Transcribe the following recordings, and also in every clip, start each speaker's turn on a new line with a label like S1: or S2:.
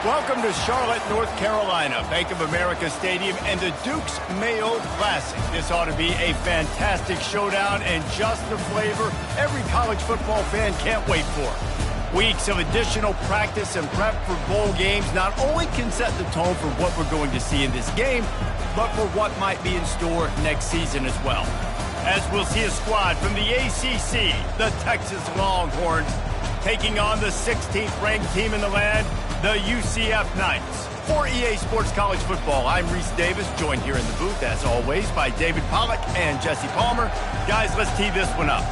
S1: Welcome to Charlotte, North Carolina, Bank of America Stadium, and the Duke's Mayo Classic. This ought to be a fantastic showdown and just the flavor every college football fan can't wait for. Weeks of additional practice and prep for bowl games not only can set the tone for what we're going to see in this game, but for what might be in store next season as well. As we'll see a squad from the ACC, the Texas Longhorns, taking on the 16th ranked team in the land, the UCF Knights. For EA Sports College Football, I'm Reese Davis, joined here in the booth, as always, by David Pollack and Jesse Palmer. Guys, let's tee this one up.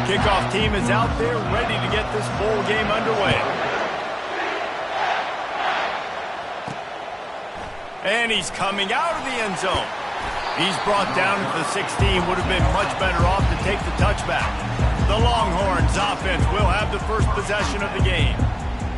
S1: Kickoff team is out there ready to get this bowl game underway. And he's coming out of the end zone. He's brought down at the 16. Would have been much better off to take the touchback. The Longhorns offense will have the first possession of the game.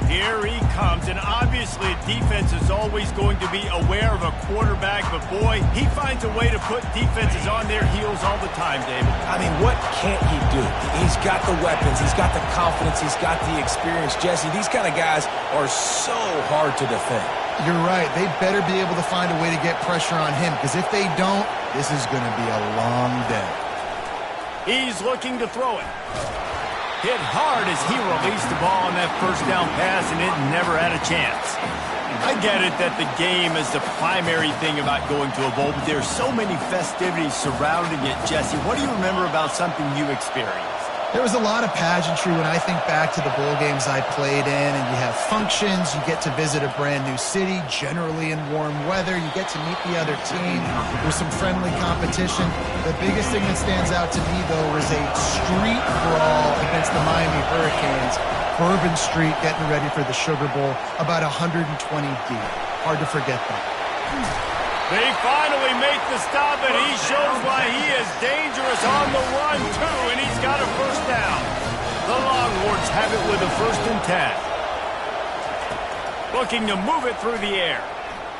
S1: Here he comes, and obviously defense is always going to be aware of a quarterback, but boy, he finds a way to put defenses on their heels all the time, David.
S2: I mean, what can't he do? He's got the weapons, he's got the confidence, he's got the experience. Jesse, these kind of guys are so hard to defend.
S3: You're right. They better be able to find a way to get pressure on him, because if they don't, this is going to be a long day.
S1: He's looking to throw it. Hit hard as he released the ball on that first down pass, and it never had a chance. I get it that the game is the primary thing about going to a bowl, but there's so many festivities surrounding it. Jesse, what do you remember about something you experienced?
S3: There was a lot of pageantry when I think back to the bowl games I played in, and you have functions, you get to visit a brand new city, generally in warm weather, you get to meet the other team, there's some friendly competition. The biggest thing that stands out to me, though, was a street brawl against the Miami Hurricanes. Bourbon Street getting ready for the Sugar Bowl, about 120 deep. Hard to forget that.
S1: They finally make the stop, and he shows why he is dangerous on the run, too, and he's got a first down. The Longhorns have it with a 1st and 10. Looking to move it through the air.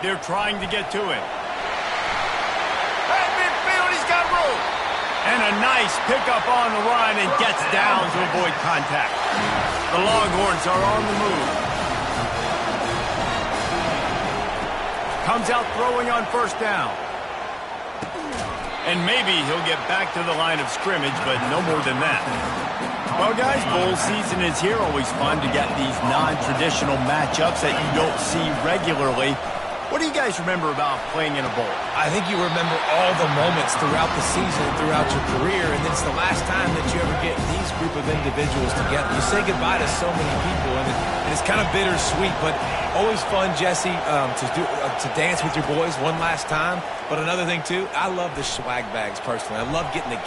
S1: They're trying to get to it. At midfield, he's got room. And a nice pickup on the run, and gets down to avoid contact. The Longhorns are on the move. Comes out throwing on first down. And maybe he'll get back to the line of scrimmage, but no more than that. Well, guys, bowl season is here. Always fun to get these non-traditional matchups that you don't see regularly. What do you guys remember about playing in a bowl?
S2: I think you remember all the moments throughout the season, throughout your career, and it's the last time that you ever get these group of individuals together. You say goodbye to so many people, and it's kind of bittersweet, but always fun, Jesse, to dance with your boys one last time. But another thing, too, I love the swag bags personally. I love getting the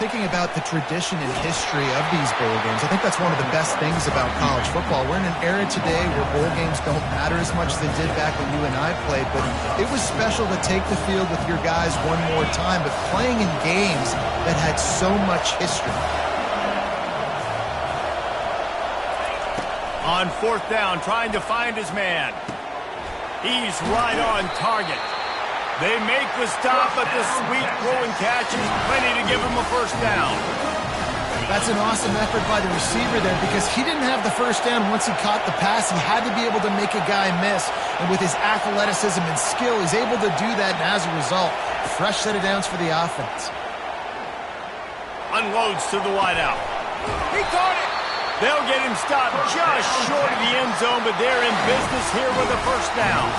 S3: Thinking about the tradition and history of these bowl games, I think that's one of the best things about college football. We're in an era today where bowl games don't matter as much as they did back when you and I played, but it was special to take the field with your guys one more time, but playing in games that had so much history.
S1: On 4th down, trying to find his man. He's right on target. They make the stop, but the sweet throw and catch is plenty to give him a first down.
S3: That's an awesome effort by the receiver there, because he didn't have the first down once he caught the pass. He had to be able to make a guy miss, and with his athleticism and skill, he's able to do that, and as a result, fresh set of downs for the offense.
S1: Unloads to the wideout. He caught it. They'll get him stopped just short of the end zone, but they're in business here with a first down.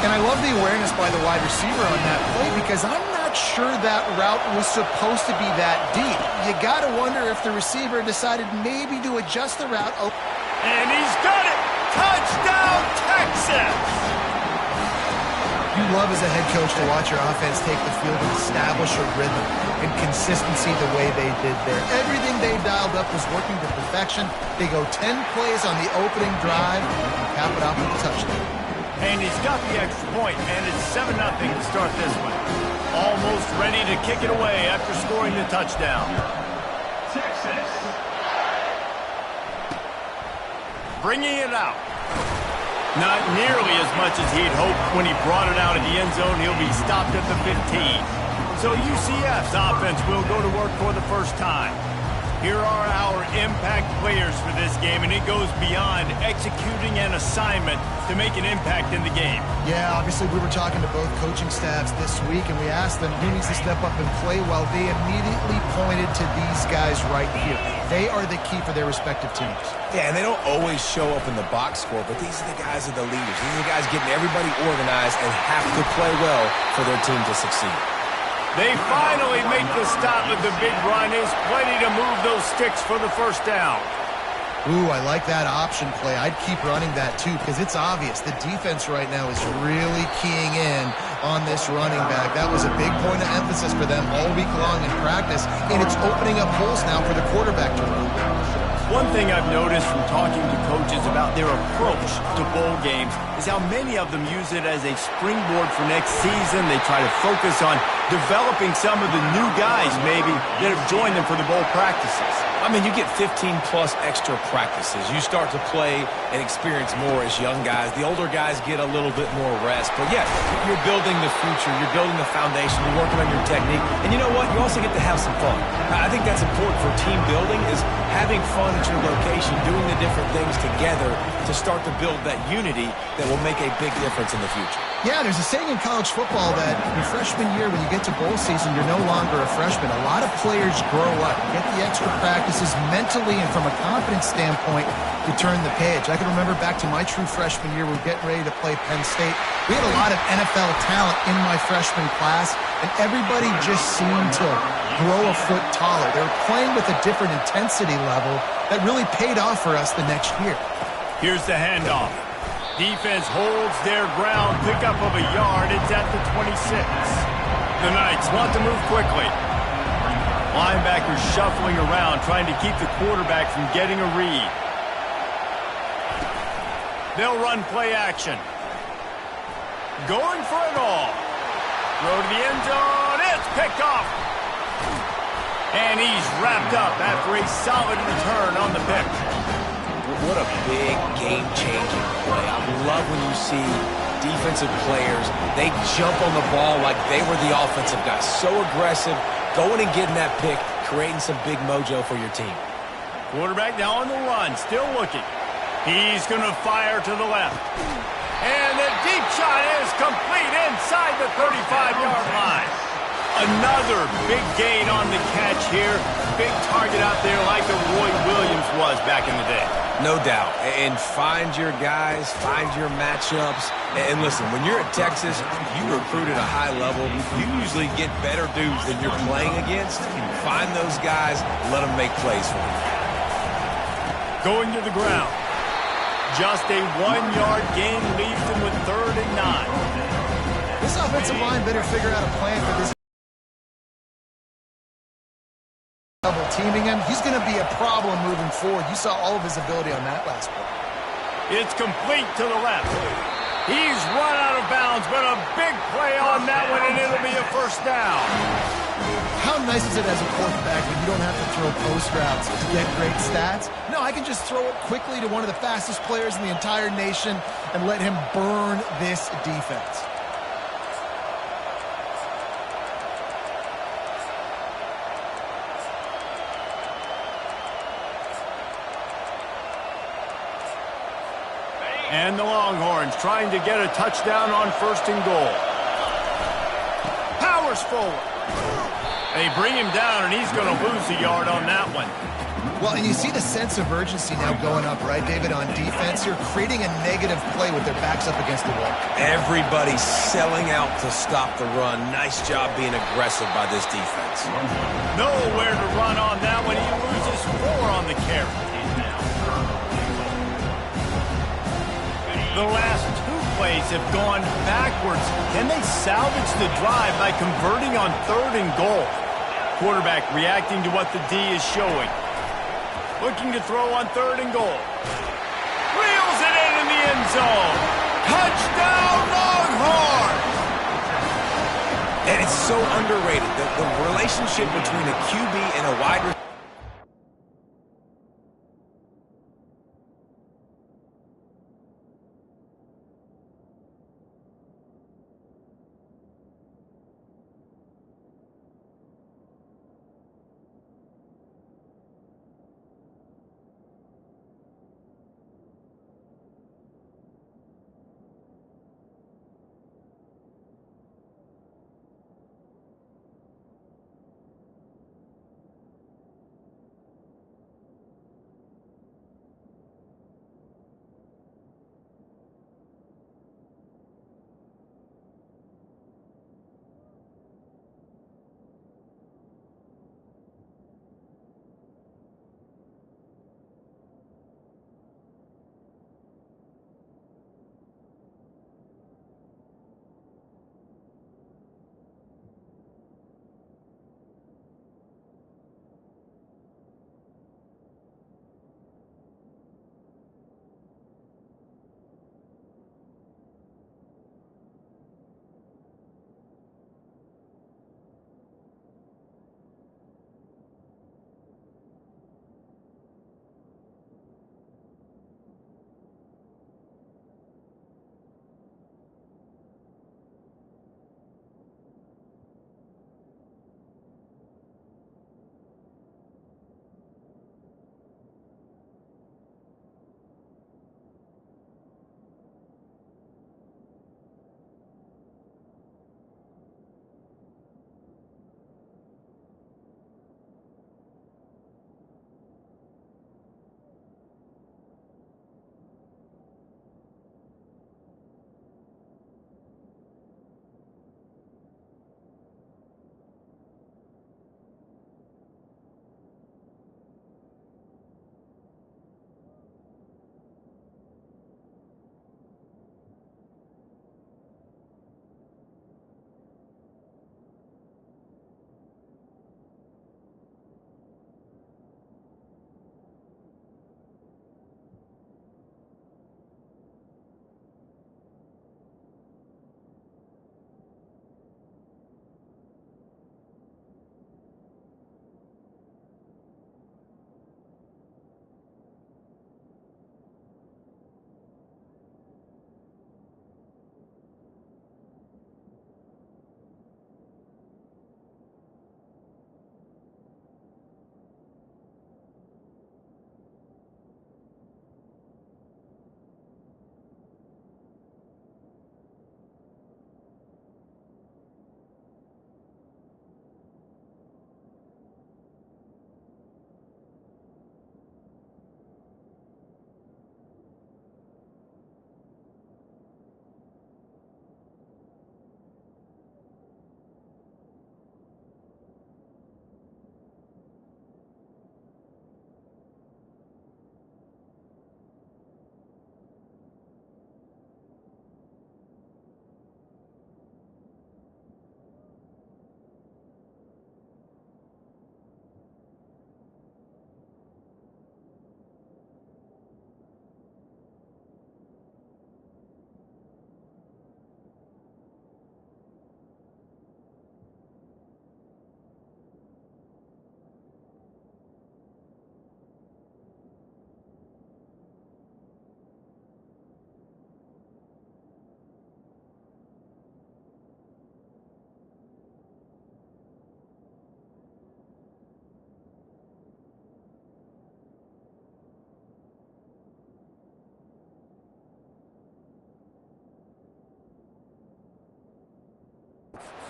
S3: And I love the awareness by the wide receiver on that play, because I'm not sure that route was supposed to be that deep. You got to wonder if the receiver decided maybe to adjust the route.
S1: And he's got it! Touchdown, Texas!
S3: You love as a head coach to watch your offense take the field and establish a rhythm and consistency the way they did there. Everything they dialed up was working to perfection. They go 10 plays on the opening drive and cap it off with a touchdown.
S1: And he's got the extra point, and it's 7-0 to start this one. Almost ready to kick it away after scoring the touchdown. Texas. Bringing it out. Not nearly as much as he'd hoped when he brought it out of the end zone. He'll be stopped at the 15. So UCF's offense will go to work for the first time. Here are our impact players for this game, and it goes beyond executing an assignment to make an impact in the game.
S3: Yeah, obviously we were talking to both coaching staffs this week, and we asked them who needs to step up and play well. They immediately pointed to these guys right here. They are the key for their respective teams.
S2: Yeah, and they don't always show up in the box score, but these are the guys that are the leaders. These are the guys getting everybody organized and have to play well for their team to succeed.
S1: They finally make the stop with the big run. There's plenty to move those sticks for the first down.
S3: Ooh, I like that option play. I'd keep running that too because it's obvious the defense right now is really keying in on this running back. That was a big point of emphasis for them all week long in practice, and it's opening up holes now for the quarterback to run.
S1: One thing I've noticed from talking to coaches about their approach to bowl games is how many of them use it as a springboard for next season. They try to focus on developing some of the new guys maybe that have joined them for the bowl practices.
S2: I mean, you get 15-plus extra practices. You start to play and experience more as young guys. The older guys get a little bit more rest. But, yeah, you're building the future. You're building the foundation. You're working on your technique. And you know what? You also get to have some fun. I think that's important for team building is having fun at your location, doing the different things together to start to build that unity that will make a big difference in the future.
S3: Yeah, there's a saying in college football that your freshman year, when you get to bowl season, you're no longer a freshman. A lot of players grow up, get the extra practices mentally, and from a confidence standpoint, you turn the page. I can remember back to my true freshman year, we were getting ready to play Penn State. We had a lot of NFL talent in my freshman class, and everybody just seemed to grow a foot taller. They were playing with a different intensity level that really paid off for us the next year.
S1: Here's the handoff. Defense holds their ground, pickup of a yard. It's at the 26. The Knights want to move quickly. Linebackers shuffling around, trying to keep the quarterback from getting a read. They'll run play action. Going for it all. Throw to the end zone. It's picked off. And he's wrapped up after a solid return on the pick.
S2: What a big game-changing play. I love when you see defensive players, they jump on the ball like they were the offensive guys. So aggressive, going and getting that pick, creating some big mojo for your team.
S1: Quarterback now on the run, still looking. He's going to fire to the left. And the deep shot is complete inside the 35-yard line. Another big gain on the catch here. Big target out there like the Roy Williams was back in the day.
S2: No doubt. And find your guys, find your matchups. And listen, when you're at Texas, you recruit at a high level. You usually get better dudes than you're playing against. Find those guys, let them make plays for you.
S1: Going to the ground. Just a 1-yard gain leaves them with 3rd and 9.
S3: This offensive line better figure out a plan for this. Double teaming him, he's going to be a problem moving forward. You saw all of his ability on that last play.
S1: It's complete to the left. He's run out of bounds, but a big play on that one, and it'll be a first down.
S3: How nice is it as a quarterback when you don't have to throw post routes to get great stats? No, I can just throw it quickly to one of the fastest players in the entire nation and let him burn this defense. And the Longhorns trying to get a touchdown on 1st and goal. Powers forward. They bring him down, and he's going to lose a yard on that one. Well, and you see the sense of urgency now going up, right, David, on defense here, creating a negative play with their backs up against the wall.
S2: Everybody's selling out to stop the run. Nice job being aggressive by this defense.
S1: Nowhere to run on that one. He loses 4 on the carry. The last 2 plays have gone backwards. Can they salvage the drive by converting on 3rd and goal? Quarterback reacting to what the D is showing. Looking to throw on 3rd and goal. Reels it in the end zone. Touchdown, Longhorns!
S2: And it's so underrated. The relationship between a QB and a wide receiver.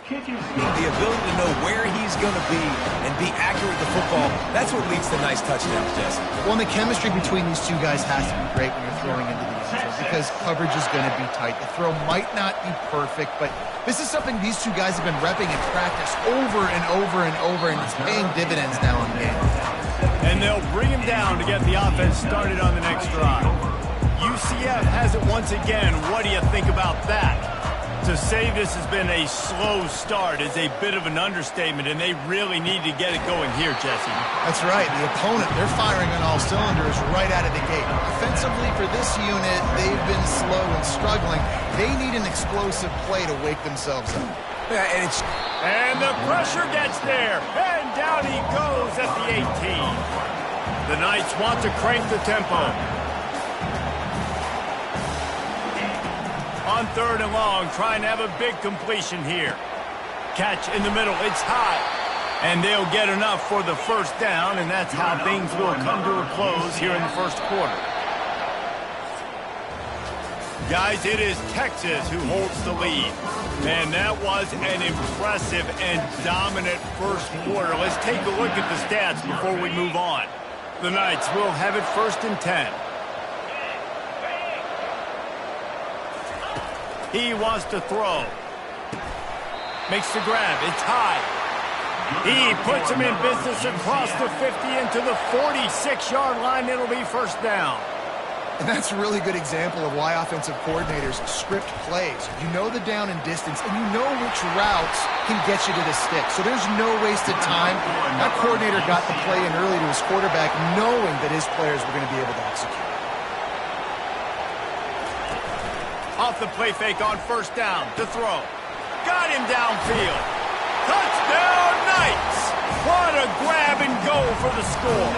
S2: The ability to know where he's going to be and be accurate with the football, that's what leads to nice touchdowns, Jesse.
S3: Well, and the chemistry between these two guys has to be great when you're throwing into the end zone because coverage is going to be tight. The throw might not be perfect, but this is something these two guys have been repping in practice over and over and over, and it's paying dividends now in game.
S1: And they'll bring him down to get the offense started on the next drive. UCF has it once again. What do you think about that? To say this has been a slow start is a bit of an understatement, and they really need to get it going here, Jesse.
S3: That's right. The opponent, they're firing on all cylinders right out of the gate. Offensively for this unit, they've been slow and struggling. They need an explosive play to wake themselves up.
S2: Yeah,
S1: and the pressure gets there, and down he goes at the 18. The Knights want to crank the tempo. On 3rd and long, trying to have a big completion here. Catch in the middle, it's high. And they'll get enough for the first down, and that's how things will come to a close here in the first quarter. Guys, it is Texas who holds the lead. And that was an impressive and dominant first quarter. Let's take a look at the stats before we move on. The Knights will have it 1st and 10. He wants to throw. Makes the grab. It's high. He puts him in business across the 50 into the 46-yard line. It'll be first down.
S3: And that's a really good example of why offensive coordinators script plays. You know the down and distance, and you know which routes can get you to the stick. So there's no wasted time. That coordinator got the play in early to his quarterback, knowing that his players were going to be able to execute.
S1: Off the play fake on 1st down to throw. Got him downfield. Touchdown Knights! What a grab and go for the score.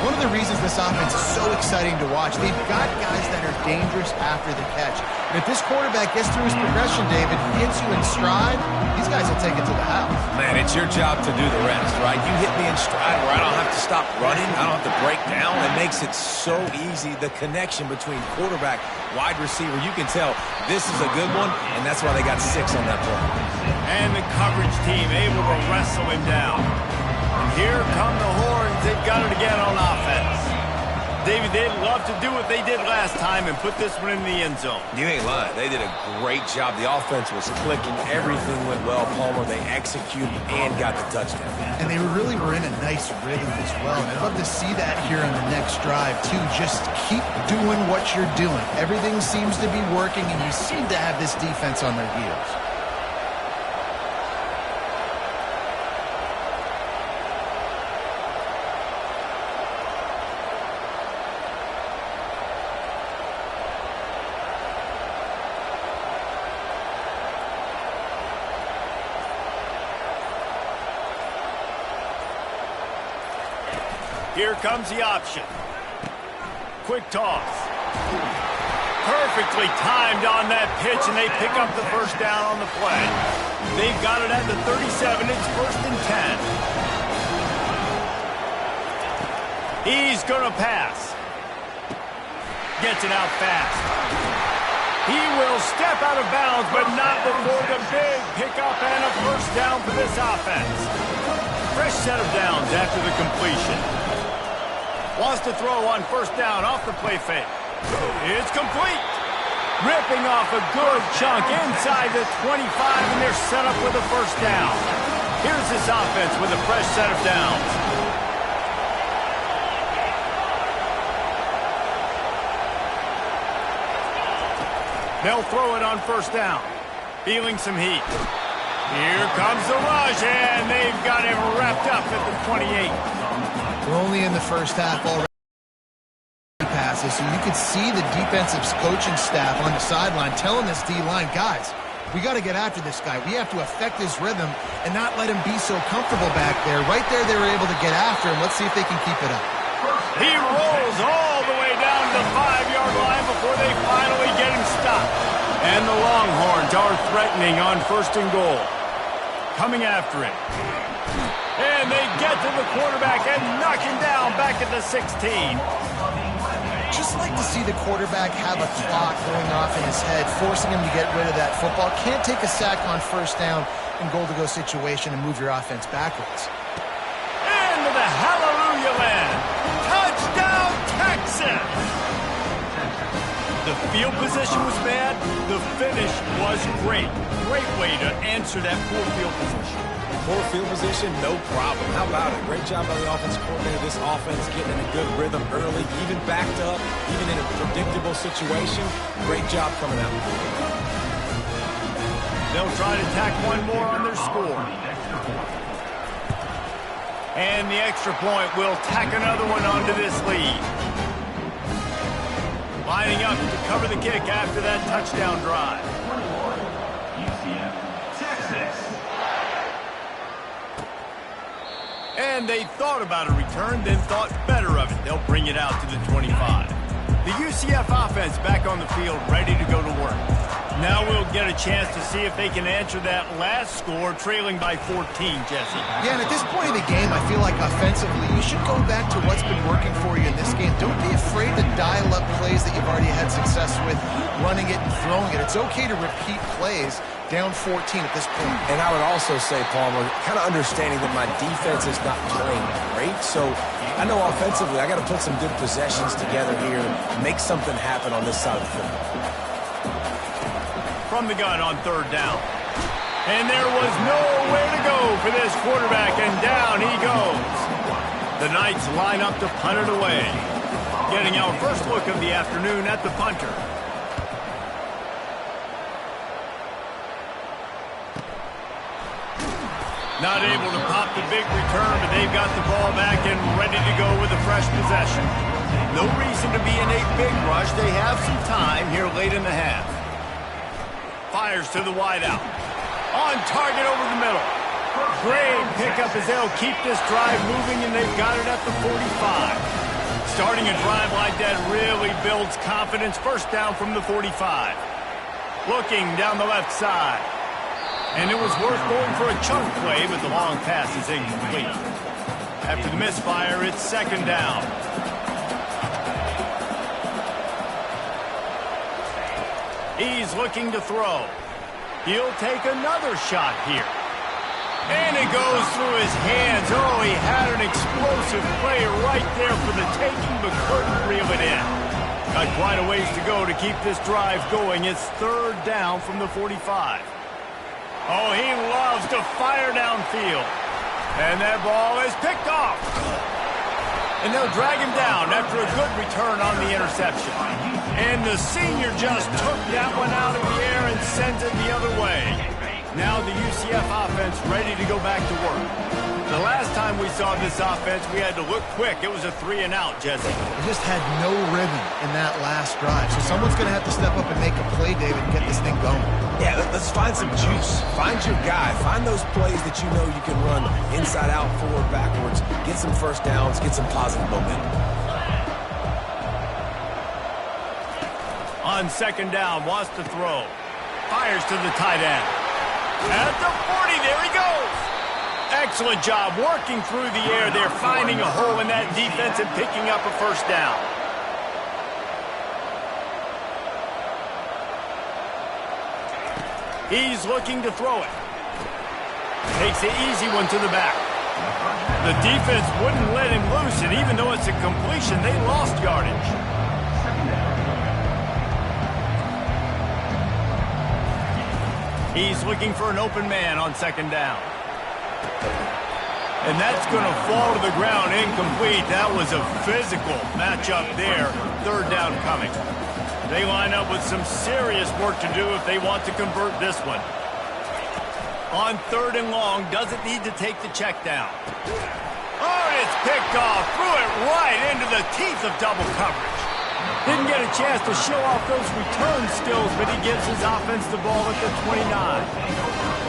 S3: One of the reasons this offense is so exciting to watch, they've got guys that are dangerous after the catch. And if this quarterback gets through his progression, David, hits you in stride, these guys will take it to the house.
S2: Man, it's your job to do the rest, right? You hit me in stride where I don't have to stop running. I don't have to break down. It makes it so easy. The connection between quarterback, wide receiver, you can tell this is a good one, and that's why they got 6 on that play.
S1: And the coverage team able to wrestle him down. Here come the horns. They've got it again on offense. David, they'd love to do what they did last time and put this one in the end zone.
S2: You ain't lying. They did a great job. The offense was clicking. Everything went well, Palmer. They executed and got the touchdown.
S3: And they really were in a nice rhythm as well. And I'd love to see that here on the next drive, too. Just keep doing what you're doing. Everything seems to be working, and you seem to have this defense on their heels.
S1: Here comes the option. Quick toss. Perfectly timed on that pitch, and they pick up the first down on the play. They've got it at the 37. It's 1st and 10. He's going to pass. Gets it out fast. He will step out of bounds, but not before the big pickup and a first down for this offense. Fresh set of downs after the completion. Wants to throw on 1st down off the play fake. It's complete. Ripping off a good chunk inside the 25, and they're set up with a first down. Here's this offense with a fresh set of downs. They'll throw it on 1st down. Feeling some heat. Here comes the rush, and they've got him wrapped up at the 28.
S3: We're only in the first half already. Passes, so you could see the defensive coaching staff on the sideline telling this D-line, guys, we got to get after this guy. We have to affect his rhythm and not let him be so comfortable back there. Right there, they were able to get after him. Let's see if they can keep it up.
S1: He rolls all the way down to the 5-yard line before they finally get him stopped. And the Longhorns are threatening on 1st and goal. Coming after him. And they get to the quarterback and knock him down back at the 16.
S3: Just like to see the quarterback have a clock going off in his head, forcing him to get rid of that football. Can't take a sack on first down in goal-to-go situation and move your offense backwards.
S1: Into the hallelujah land. Touchdown, Texas! The field position was bad. The finish was great. Great way to answer that poor field position.
S2: Poor field position, no problem. How about it? Great job by the offensive coordinator. This offense getting in a good rhythm early, even backed up, even in a predictable situation. Great job coming out.
S1: They'll try to tack one more on their score. And the extra point will tack another one onto this lead. Lining up to cover the kick after that touchdown drive. And they thought about a return, then thought better of it. They'll bring it out to the 25. The UCF offense back on the field, ready to go to work. Now we'll get a chance to see if they can answer that last score, trailing by 14, Jesse.
S3: Yeah, and at this point in the game, I feel like offensively, you should go back to what's been working for you in this game. Don't be afraid to dial up plays that you've already had success with, running it and throwing it. It's okay to repeat plays down 14 at this point.
S2: And I would also say, Palmer, kind of understanding that my defense is not playing great, so I know offensively I got to put some good possessions together here, make something happen on this side of the football.
S1: From the gun on third down. And there was nowhere to go for this quarterback, and down he goes. The Knights line up to punt it away. Getting our first look of the afternoon at the punter. Not able to pop the big return, but they've got the ball back and ready to go with a fresh possession. No reason to be in a big rush. They have some time here late in the half. Fires to the wideout. On target over the middle. Great pickup as they'll keep this drive moving, and they've got it at the 45. Starting a drive like that really builds confidence. First down from the 45. Looking down the left side. And it was worth going for a chunk play, but the long pass is incomplete. After the misfire, it's second down. He's looking to throw. He'll take another shot here. And it goes through his hands. Oh, he had an explosive play right there for the taking, but couldn't reel it in. Got quite a ways to go to keep this drive going. It's third down from the 45. Oh, he loves to fire downfield. And that ball is picked off. And they'll drag him down after a good return on the interception. And the senior just took that one out of the air and sends it the other way. Now the UCF offense ready to go back to work. The last time we saw this offense, we had to look quick. It was a 3-and-out, Jesse.
S3: They just had no rhythm in that last drive. So someone's going to have to step up and make a play, David, and get this thing going.
S2: Yeah, let's find some juice. Find your guy. Find those plays that you know you can run inside out, forward, backwards. Get some first downs. Get some positive momentum.
S1: On second down, wants to throw. Fires to the tight end. At the 40, there he goes. Excellent job working through the air. They're finding a hole in that defense and picking up a first down. He's looking to throw it. Takes the easy one to the back. The defense wouldn't let him loose, and even though it's a completion, they lost yardage. He's looking for an open man on second down. And that's going to fall to the ground incomplete. That was a physical matchup there. Third down coming. They line up with some serious work to do if they want to convert this one. On third and long, doesn't need to take the check down. Oh, and it's picked off. Threw it right into the teeth of double coverage. Didn't get a chance to show off those return skills, but he gives his offense the ball at the 29.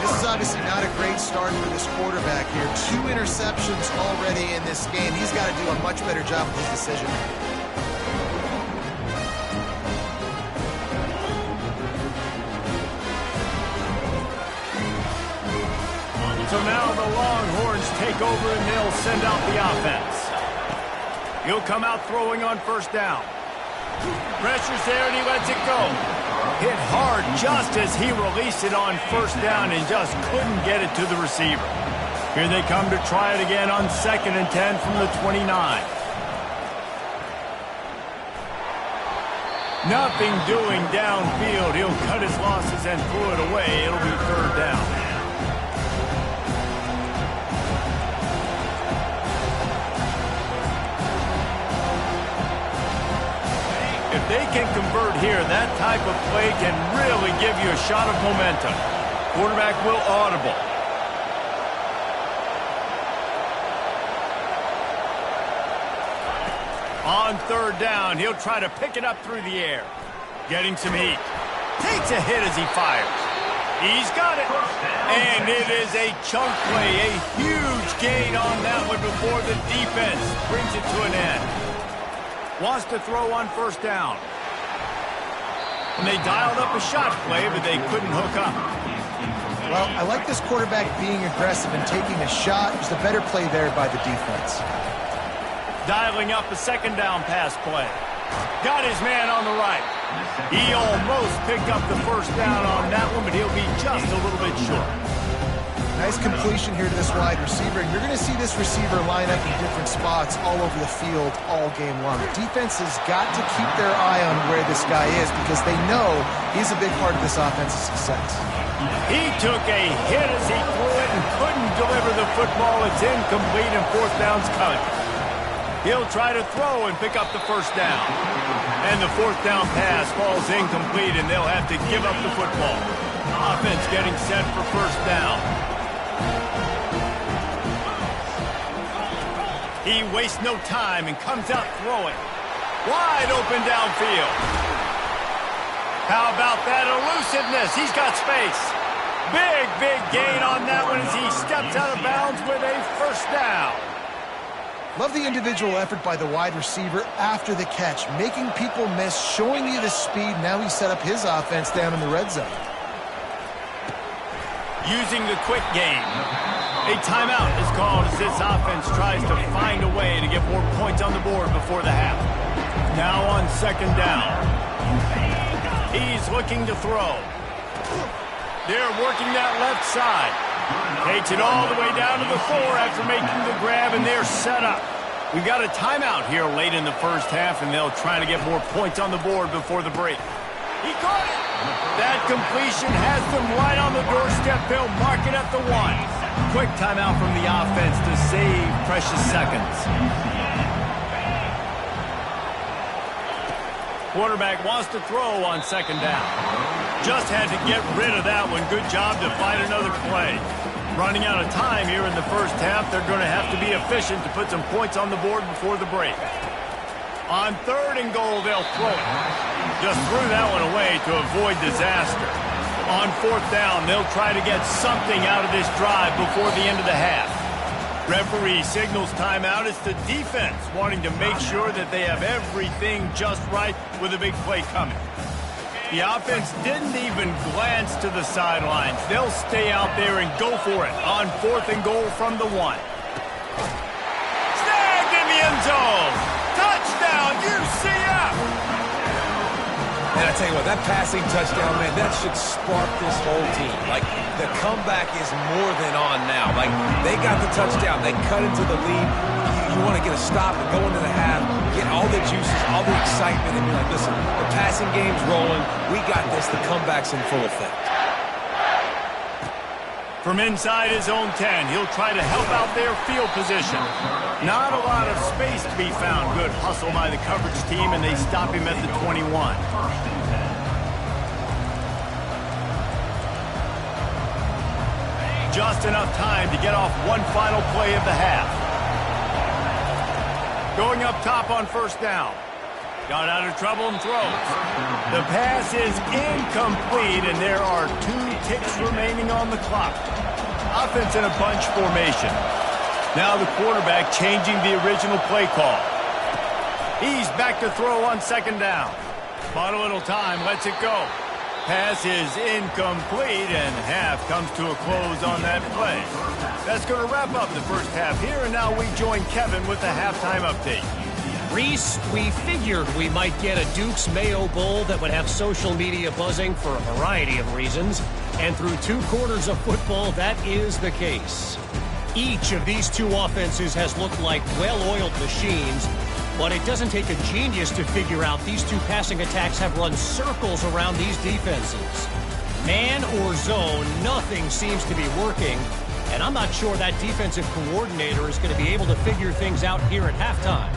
S3: This is obviously not a great start for this quarterback here. 2 interceptions already in this game. He's got to do a much better job with his decision.
S1: So now the Longhorns take over and they'll send out the offense. He'll come out throwing on first down. Pressure's there, and he lets it go. Hit hard just as he released it on first down and just couldn't get it to the receiver. Here they come to try it again on 2nd and 10 from the 29. Nothing doing downfield. He'll cut his losses and throw it away. It'll be 3rd down. If they can convert here, that type of play can really give you a shot of momentum. Quarterback will audible. On 3rd down, he'll try to pick it up through the air. Getting some heat. Takes a hit as he fires. He's got it. And it is a chunk play. A huge gain on that one before the defense brings it to an end. Wants to throw on 1st down. And they dialed up a shot play, but they couldn't hook up.
S3: Well, I like this quarterback being aggressive and taking a shot. It was the better play there by the defense.
S1: Dialing up a 2nd down pass play. Got his man on the right. He almost picked up the 1st down on that one, but he'll be just a little bit short.
S3: Nice completion here to this wide receiver, and you're going to see this receiver line up in different spots all over the field all game long. Defense has got to keep their eye on where this guy is because they know he's a big part of this offense's success.
S1: He took a hit as he threw it and couldn't deliver the football. It's incomplete and 4th down's coming. He'll try to throw and pick up the 1st down. And the 4th down pass falls incomplete, and they'll have to give up the football. Offense getting set for 1st down. He wastes no time and comes out throwing. Wide open downfield. How about that elusiveness? He's got space. Big gain on that one as he steps out of bounds with a 1st down.
S3: Love the individual effort by the wide receiver after the catch, making people miss, showing you the speed. Now he set up his offense down in the red zone.
S1: Using the quick game. A timeout is called as this offense tries to find a way to get more points on the board before the half. Now on 2nd down. He's looking to throw. They're working that left side. Takes it all the way down to the 4 after making the grab, and they're set up. We've got a timeout here late in the 1st half, and they'll try to get more points on the board before the break. He caught it. That completion has them right on the doorstep. They'll mark it at the 1. Quick timeout from the offense to save precious seconds. Quarterback wants to throw on 2nd down. Just had to get rid of that one. Good job to find another play. Running out of time here in the 1st half. They're going to have to be efficient to put some points on the board before the break. On 3rd and goal, they'll throw it. Just threw that one away to avoid disaster. On 4th down, they'll try to get something out of this drive before the end of the half. Referee signals timeout. It's the defense wanting to make sure that they have everything just right with a big play coming. The offense didn't even glance to the sidelines. They'll stay out there and go for it on 4th and goal from the 1. Snagged in the end zone. Touchdown, UCF.
S2: And I tell you what, that passing touchdown, man, that should spark this whole team. Like, the comeback is more than on now. Like, they got the touchdown. They cut into the lead. You want to get a stop and go into the half, get all the juices, all the excitement, and be like, listen, the passing game's rolling. We got this. The comeback's in full effect.
S1: From inside his own 10, he'll try to help out their field position. Not a lot of space to be found. Good hustle by the coverage team, and they stop him at the 21. Just enough time to get off one final play of the half. Going up top on 1st down. Got out of trouble and throws. The pass is incomplete, and there are 2 ticks remaining on the clock. Offense in a bunch formation. Now the quarterback changing the original play call. He's back to throw on 2nd down. Bought a little time, lets it go. Pass is incomplete, and half comes to a close on that play. That's going to wrap up the 1st half here, and now we join Kevin with the halftime update.
S4: Reese, we figured we might get a Duke's Mayo Bowl that would have social media buzzing for a variety of reasons. And through 2 quarters of football, that is the case. Each of these 2 offenses has looked like well-oiled machines, but it doesn't take a genius to figure out these 2 passing attacks have run circles around these defenses. Man or zone, nothing seems to be working, and I'm not sure that defensive coordinator is going to be able to figure things out here at halftime.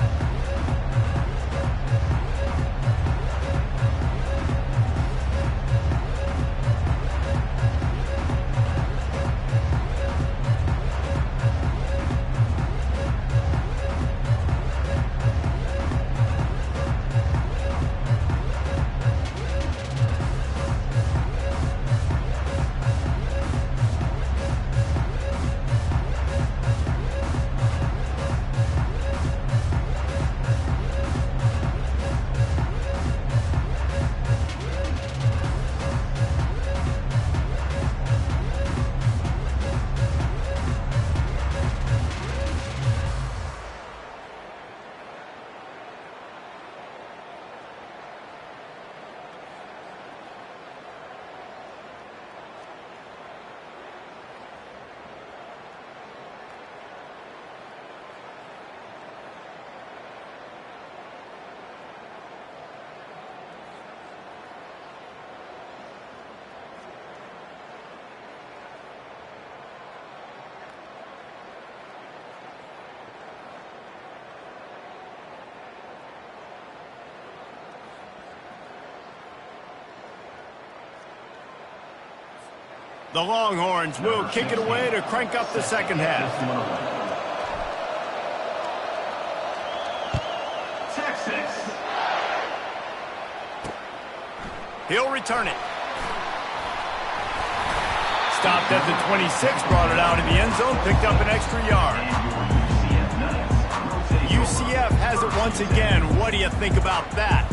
S1: The Longhorns will kick it away to crank up the second half. Texas. He'll return it. Stopped at the 26, brought it out in the end zone, picked up an extra yard. UCF has it once again. What do you think about that?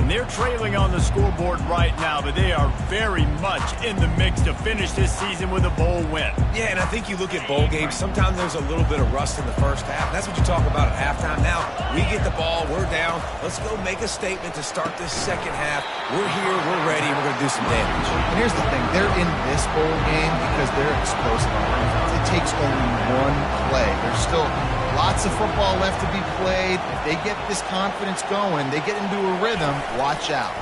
S1: And they're trailing on the scoreboard right now, but they are very much in the mix to finish this season with a bowl win.
S2: Yeah, and I think you look at bowl games, sometimes there's a little bit of rust in the first half. That's what you talk about at halftime. Now, we get the ball, we're down. Let's go make a statement to start this second half. We're here, we're ready, we're going to do some damage.
S3: And here's the thing. They're in this bowl game because they're explosive on offense. It takes only one play. There's still lots of football left to be played. If they get this confidence going, they get into a rhythm, watch out.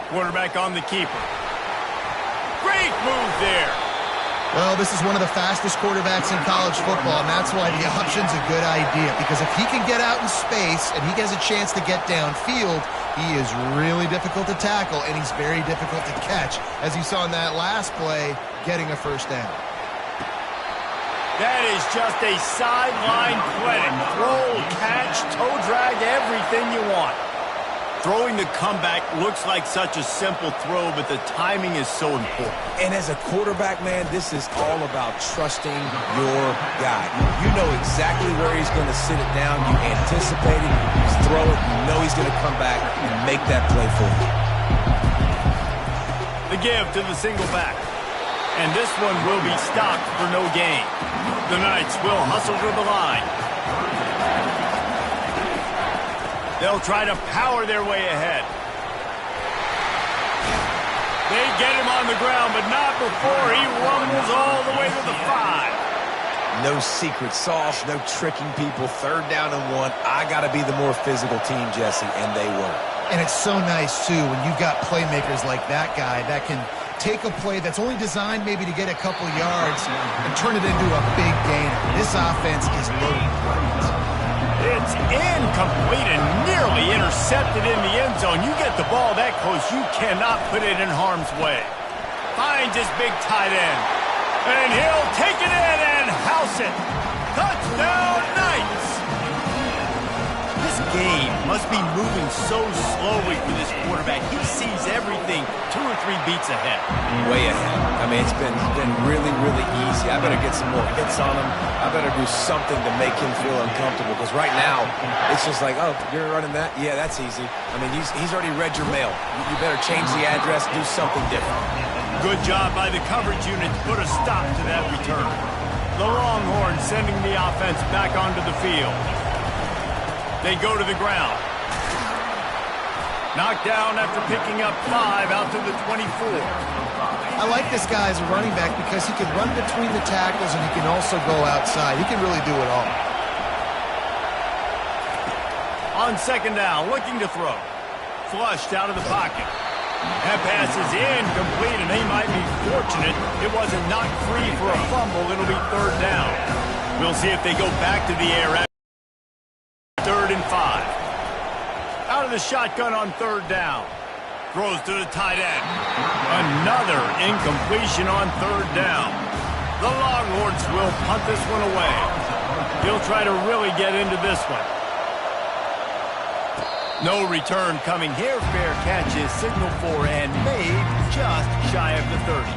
S1: Quarterback on the keeper. Great move there.
S3: Well, this is one of the fastest quarterbacks in college football, and that's why the option's a good idea. Because if he can get out in space and he has a chance to get downfield, he is really difficult to tackle, and he's very difficult to catch. As you saw in that last play, getting a first down.
S1: That is just a sideline clinic. Throw, catch, toe drag, everything you want. Throwing the comeback looks like such a simple throw, but the timing is so important.
S2: And as a quarterback, man, this is all about trusting your guy. You know exactly where he's going to sit it down. You anticipate it. You throw it. You know he's going to come back and make that play for you.
S1: The give to the single back. And this one will be stopped for no gain. The Knights will hustle to the line. They'll try to power their way ahead. They get him on the ground, but not before he rumbles all the way to the 5.
S2: No secret sauce, no tricking people. 3rd down and 1. I got to be the more physical team, Jesse, and they were.
S3: And it's so nice, too, when you've got playmakers like that guy that can take a play that's only designed maybe to get a couple yards and turn it into a big gainer. This offense is loaded.
S1: It's incomplete and nearly intercepted in the end zone. You get the ball that close, you cannot put it in harm's way. Finds his big tight end. And he'll take it in and house it. Touchdown, Knights! This game must be moving so slowly for this quarterback. He sees everything 2 or 3 beats ahead.
S2: Way ahead. I mean, it's been really, really easy. I better get some more hits on him. I better do something to make him feel uncomfortable. Because right now, it's just like, oh, you're running that? Yeah, that's easy. I mean, he's already read your mail. You better change the address, do something different.
S1: Good job by the coverage unit to put a stop to that return. The Longhorns sending the offense back onto the field. They go to the ground. Knocked down after picking up 5 out to the 24.
S3: I like this guy as a running back because he can run between the tackles and he can also go outside. He can really do it all.
S1: On second down, looking to throw. Flushed out of the pocket. That pass is incomplete, and they might be fortunate it wasn't knocked free for a fumble. It'll be third down. We'll see if they go back to the air at 3rd and 5. Out of the shotgun on third down. Throws to the tight end. Another incompletion on third down. The Longhorns will punt this one away. He'll try to really get into this one. No return coming here. Fair catch is signaled for and made just shy of the 30.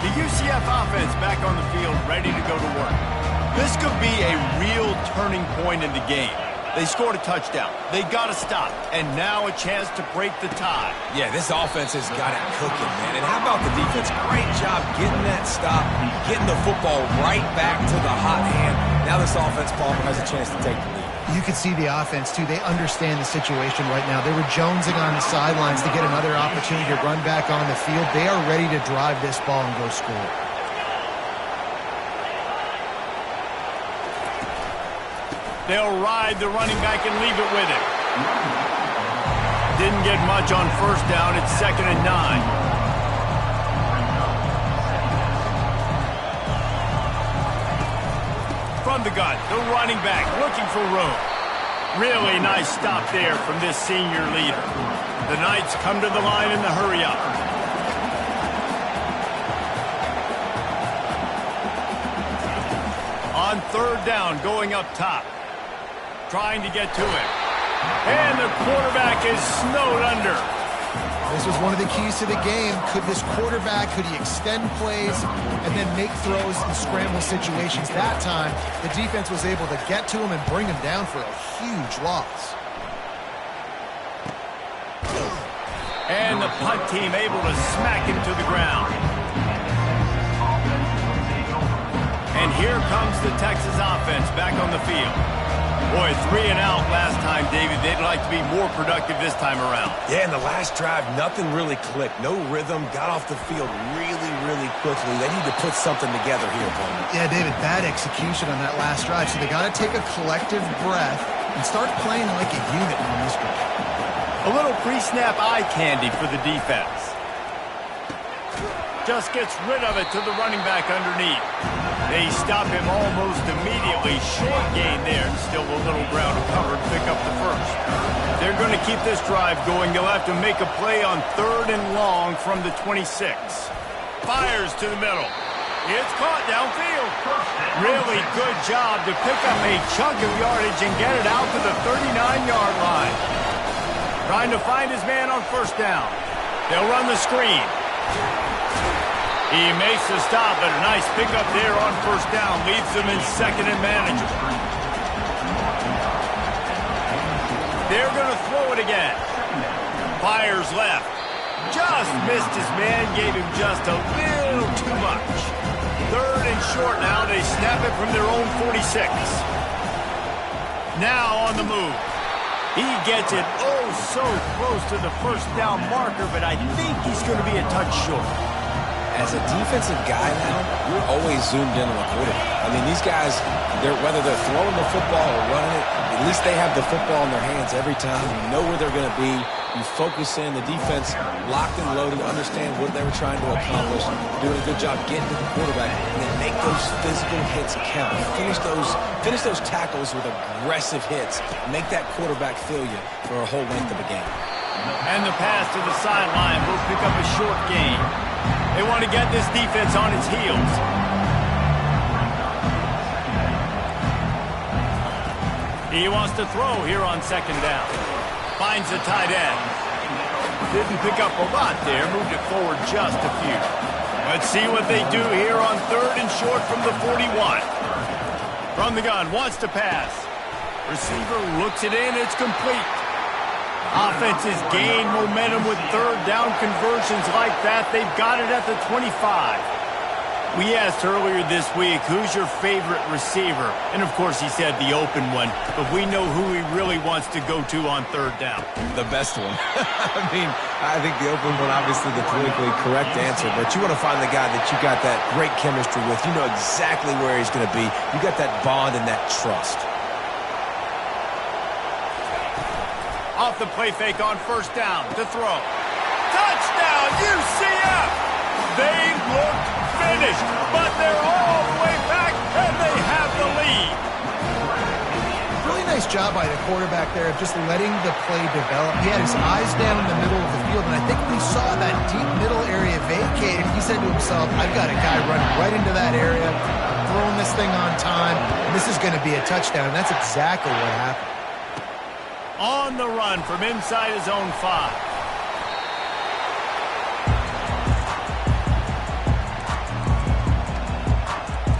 S1: The UCF offense back on the field, ready to go to work. This could be a real turning point in the game. They scored a touchdown. They got to stop. And now a chance to break the tie.
S2: Yeah, this offense has got it cooking, man. And how about the defense? Great job getting that stop, getting the football right back to the hot hand. Now this offense, Palmer, has a chance to take the lead.
S3: You can see the offense, too. They understand the situation right now. They were jonesing on the sidelines to get another opportunity to run back on the field. They are ready to drive this ball and go score.
S1: They'll ride the running back and leave it with him. Didn't get much on first down. It's 2nd and 9. From the gun, the running back looking for room. Really nice stop there from this senior leader. The Knights come to the line in the hurry-up. On third down, going up top. Trying to get to it. And the quarterback is snowed under.
S3: This was one of the keys to the game. Could this quarterback, could he extend plays and then make throws in scramble situations? That time, the defense was able to get to him and bring him down for a huge loss.
S1: And the punt team able to smack him to the ground. And here comes the Texas offense back on the field. Boy, 3 and out last time, David. They'd like to be more productive this time around.
S2: Yeah, in the last drive, nothing really clicked. No rhythm. Got off the field really, really quickly. They need to put something together here, Palmer.
S3: Yeah, David, bad execution on that last drive. So they got to take a collective breath and start playing like a unit on this drive.
S1: A little pre-snap eye candy for the defense. Just gets rid of it to the running back underneath. They stop him almost immediately. Short gain there. Still a little ground to cover to pick up the first. They're going to keep this drive going. They'll have to make a play on 3rd and long from the 26. Fires to the middle. It's caught downfield. Really good job to pick up a chunk of yardage and get it out to the 39-yard line. Trying to find his man on first down. They'll run the screen. He makes the stop, but a nice pickup there on first down. Leaves them in 2nd and manageable. They're going to throw it again. Fires left. Just missed his man. Gave him just a little too much. 3rd and short now. They snap it from their own 46. Now on the move. He gets it oh so close to the first down marker, but I think he's going to be a touch short.
S2: As a defensive guy now, you're always zoomed in on the quarterback. I mean, these guys, whether they're throwing the football or running it, at least they have the football in their hands every time. You know where they're going to be. You focus in. The defense locked and loaded, understand what they were trying to accomplish, doing a good job getting to the quarterback, and then make those physical hits count. Finish those tackles with aggressive hits. Make that quarterback feel you for a whole length of a game.
S1: And the pass to the sideline will pick up a short gain. They want to get this defense on its heels. He wants to throw here on 2nd down. Finds the tight end. Didn't pick up a lot there. Moved it forward just a few. Let's see what they do here on 3rd and short from the 41. From the gun, wants to pass. Receiver looks it in. It's complete. Offenses gain momentum with 3rd down conversions like that. They've got it at the 25. We asked earlier this week, who's your favorite receiver? And, of course, he said the open one. But we know who he really wants to go to on third down.
S2: The best one. I mean, I think the open one, obviously the politically correct answer. But you want to find the guy that you got that great chemistry with. You know exactly where he's going to be. You got that bond and that trust.
S1: Off the play fake on first down to throw. Touchdown, UCF! They look finished, but they're all the way back, and they have the lead.
S3: Really nice job by the quarterback there of just letting the play develop. He had his eyes down in the middle of the field, and I think when he saw that deep middle area vacated, he said to himself, I've got a guy running right into that area, throwing this thing on time, and this is going to be a touchdown. And that's exactly what happened.
S1: On the run from inside his own 5.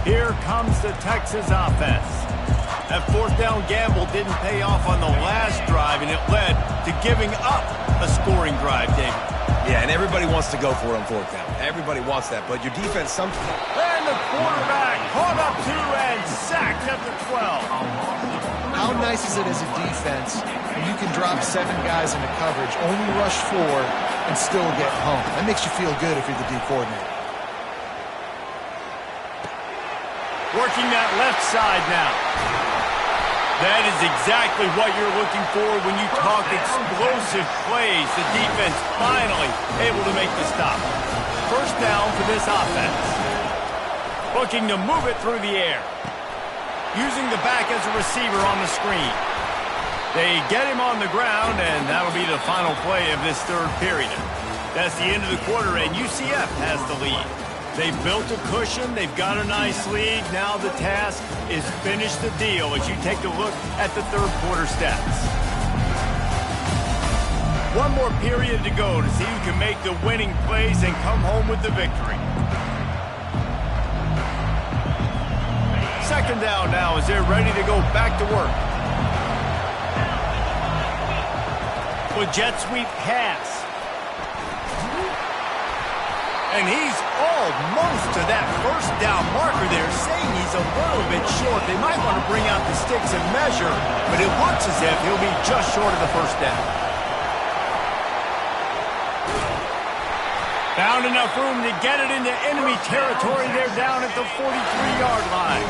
S1: Here comes the Texas offense. That fourth down gamble didn't pay off on the last drive, and it led to giving up a scoring drive, David.
S2: Yeah, and everybody wants to go for it on fourth down. Everybody wants that, but your defense sometimes...
S1: And the quarterback caught up to and sacked at the 12.
S3: How nice is it as a defense when you can drop 7 guys into coverage, only rush 4, and still get home? That makes you feel good if you're the D coordinator.
S1: Working that left side now. That is exactly what you're looking for when you talk explosive plays. The defense finally able to make the stop. First down for this offense. Looking to move it through the air. Using the back as a receiver on the screen. They get him on the ground, and that'll be the final play of this third period. That's the end of the quarter, and UCF has the lead. They've built a cushion. They've got a nice lead. Now the task is finish the deal as you take a look at the third quarter stats. One more period to go to see who can make the winning plays and come home with the victory. Second down now as they're ready to go back to work. With jet sweep pass. And he's almost to that first down marker there, saying he's a little bit short. They might want to bring out the sticks and measure, but it looks as if he'll be just short of the first down. Found enough room to get it into enemy territory. They're down at the 43-yard line.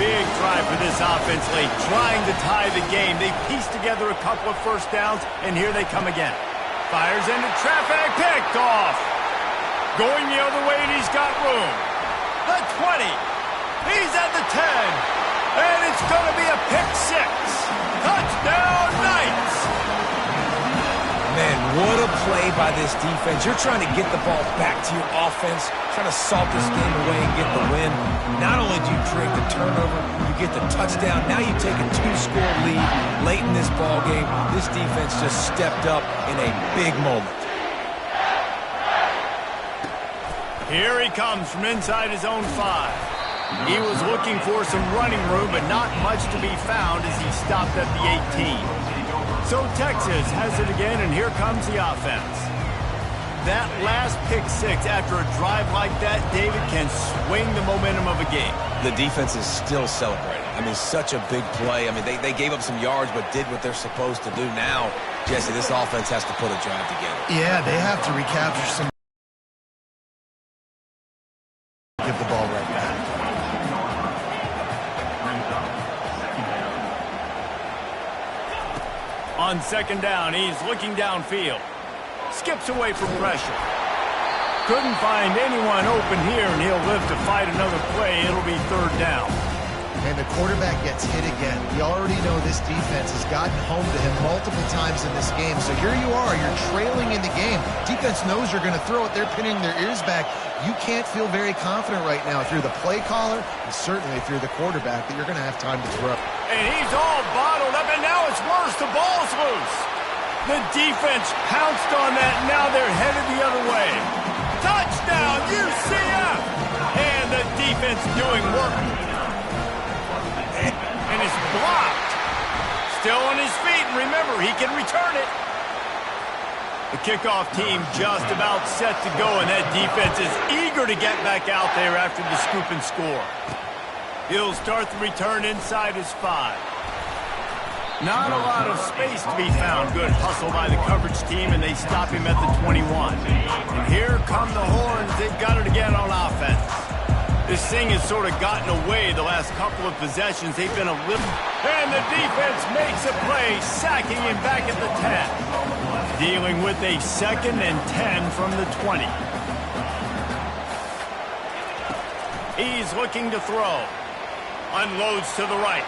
S1: Big drive for this offense late, trying to tie the game. They pieced together a couple of first downs, and here they come again. Fires into traffic, picked off. Going the other way, and he's got room. The 20. He's at the 10. And it's going to be a pick 6. Touchdown, Knights.
S2: Man, what a play by this defense. You're trying to get the ball back to your offense, trying to salt this game away and get the win. Not only do you create the turnover, you get the touchdown. Now you take a 2-score lead late in this ball game. This defense just stepped up in a big moment.
S1: Here he comes from inside his own 5. He was looking for some running room, but not much to be found as he stopped at the 18. So Texas has it again, and here comes the offense. That last pick 6 after a drive like that, David, can swing the momentum of a game.
S2: The defense is still celebrating. I mean, such a big play. I mean, they gave up some yards, but did what they're supposed to do. Now, Jesse, this offense has to put a drive together.
S3: Yeah, they have to recapture some. Give the ball right back.
S1: On second down, he's looking downfield. Skips away from pressure. Couldn't find anyone open here, and he'll live to fight another play. It'll be third down.
S3: And the quarterback gets hit again. We already know this defense has gotten home to him multiple times in this game. So here you are. You're trailing in the game. Defense knows you're going to throw it. They're pinning their ears back. You can't feel very confident right now if you're the play caller, and certainly if you're the quarterback, that you're going to have time to throw.
S1: And he's all bottled up, and now it's worse. The ball's loose. The defense pounced on that, and now they're headed the other way. Touchdown, UCF! And the defense doing work. And it's blocked. Still on his feet, and remember, he can return it. The kickoff team just about set to go, and that defense is eager to get back out there after the scoop and score. He'll start the return inside his 5. Not a lot of space to be found. Good hustle by the coverage team, and they stop him at the 21. And here come the horns. They've got it again on offense. This thing has sort of gotten away the last couple of possessions. They've been a little... And the defense makes a play, sacking him back at the 10. Dealing with a 2nd and 10 from the 20. He's looking to throw. Unloads to the right.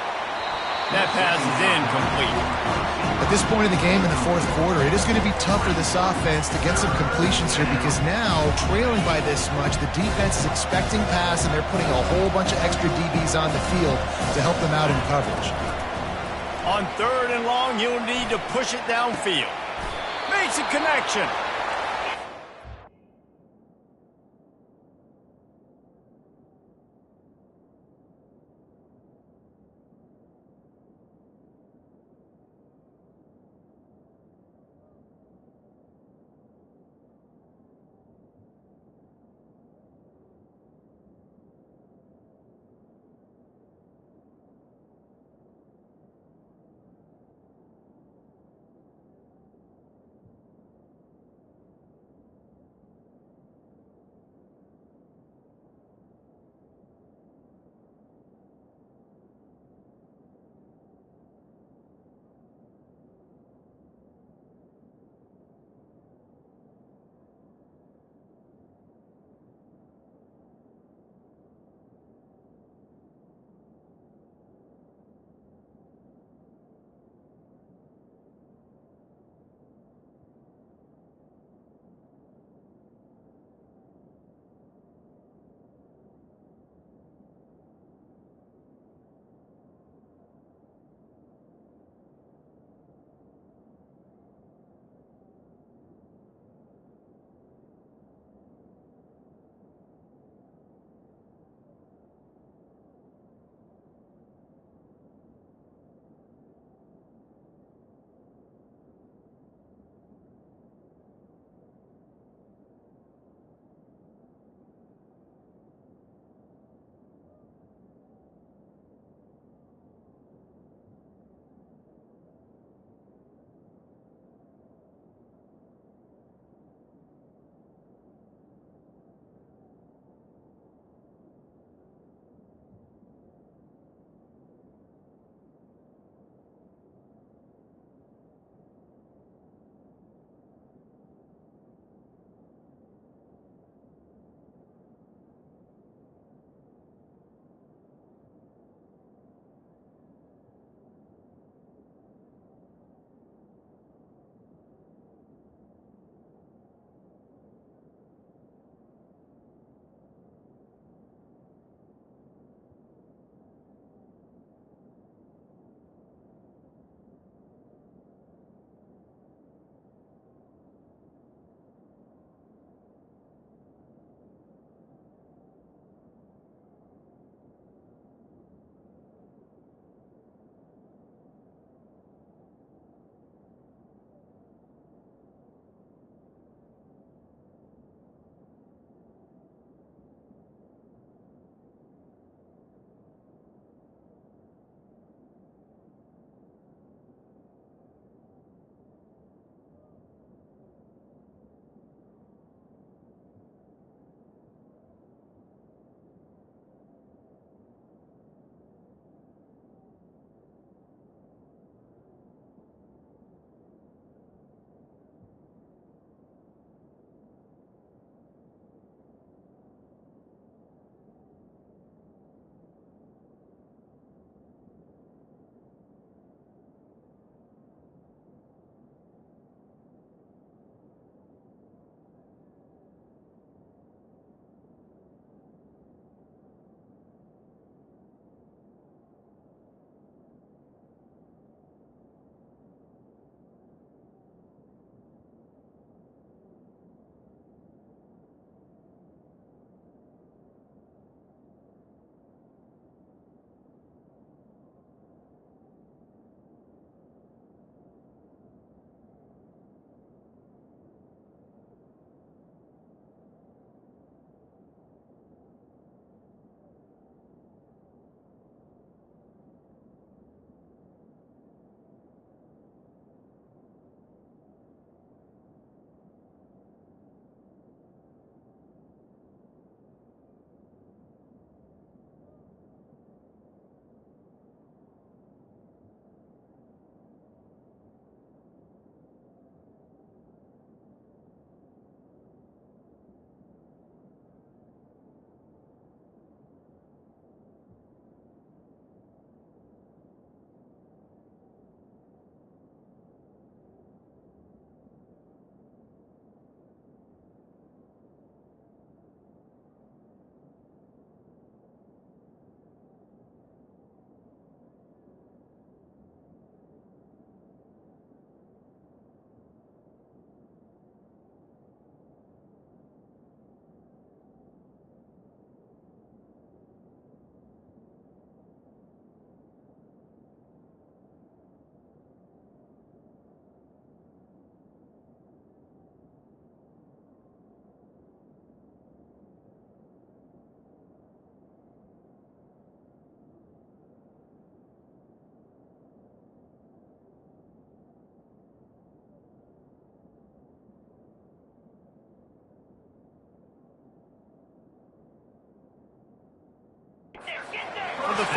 S1: That pass is incomplete.
S3: At this point in the game in the fourth quarter, it is going to be tough for this offense to get some completions here because now, trailing by this much, the defense is expecting pass and they're putting a whole bunch of extra DBs on the field to help them out in coverage.
S1: On 3rd and long, you'll need to push it downfield. Makes a connection.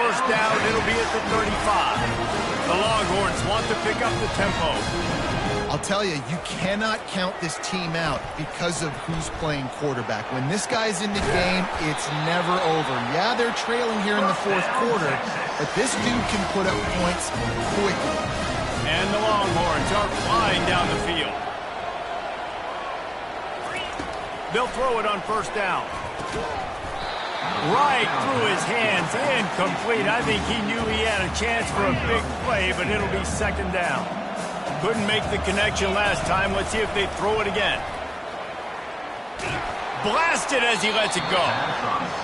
S1: first down. It'll be at the 35. The Longhorns want to pick up the tempo.
S3: I'll tell you, you cannot count this team out because of who's playing quarterback. When this guy's in the game, it's never over. Yeah, they're trailing here in the fourth quarter, but this dude can put up points quickly.
S1: And the Longhorns are flying down the field. They'll throw it on first down. Right through his hands, incomplete. I think he knew he had a chance for a big play, but it'll be second down. Couldn't make the connection last time. Let's see if they throw it again. Blasted as he lets it go.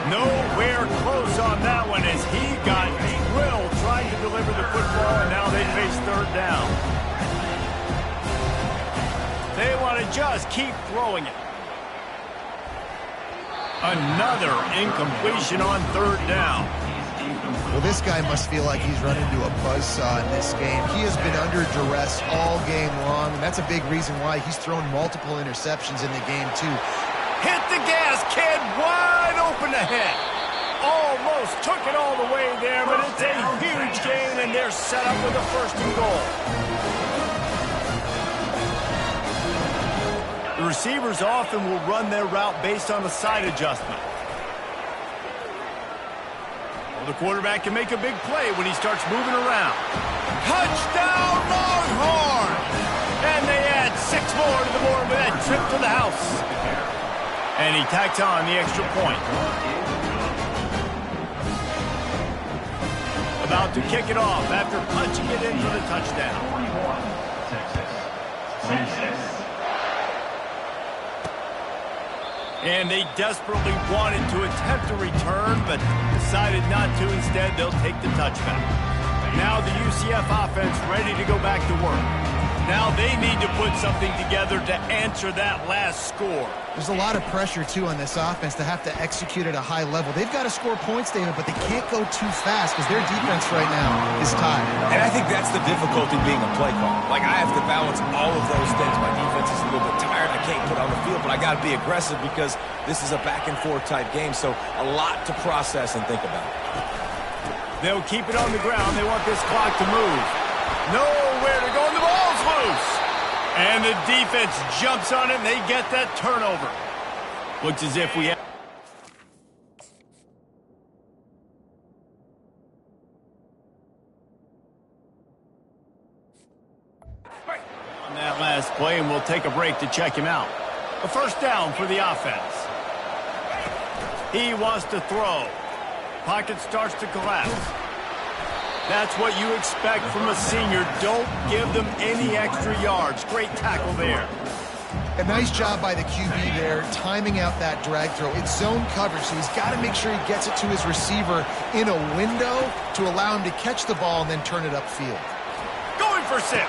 S1: Nowhere close on that one as he got drilled trying to deliver the football, and now they face third down. They want to just keep throwing it. Another incompletion on third down.
S3: Well, this guy must feel like he's run into a buzzsaw in this game. He has been under duress all game long, and that's a big reason why he's thrown multiple interceptions in the game, too.
S1: Hit the gas, kid. Wide open ahead. Almost took it all the way there, but it's a huge gain, and they're set up with a first and goal. The receivers often will run their route based on a side adjustment. Well, the quarterback can make a big play when he starts moving around. Touchdown, Longhorns! And they add 6 more to the board with that trip to the house. And he tacks on the extra point. About to kick it off after punching it in for the touchdown. And they desperately wanted to attempt a return, but decided not to. Instead, they'll take the touchback. Now the UCF offense ready to go back to work. Now they need to put something together to answer that last score.
S3: There's a lot of pressure, too, on this offense to have to execute at a high level. They've got to score points, David, but they can't go too fast because their defense right now is tired.
S2: And I think that's the difficulty being a play caller. Like, I have to balance all of those things. My defense is a little bit tired. I can't put on the field, but I got to be aggressive because this is a back-and-forth type game, so a lot to process and think about.
S1: They'll keep it on the ground. They want this clock to move. Nowhere to go, and the ball's loose. And the defense jumps on it, and they get that turnover. Looks as if we have... on that last play, and we'll take a break to check him out. A first down for the offense. He wants to throw. Pocket starts to collapse. That's what you expect from a senior. Don't give them any extra yards. Great tackle there.
S3: A nice job by the QB there, timing out that drag throw. It's zone coverage, so he's got to make sure he gets it to his receiver in a window to allow him to catch the ball and then turn it upfield.
S1: Going for 6. He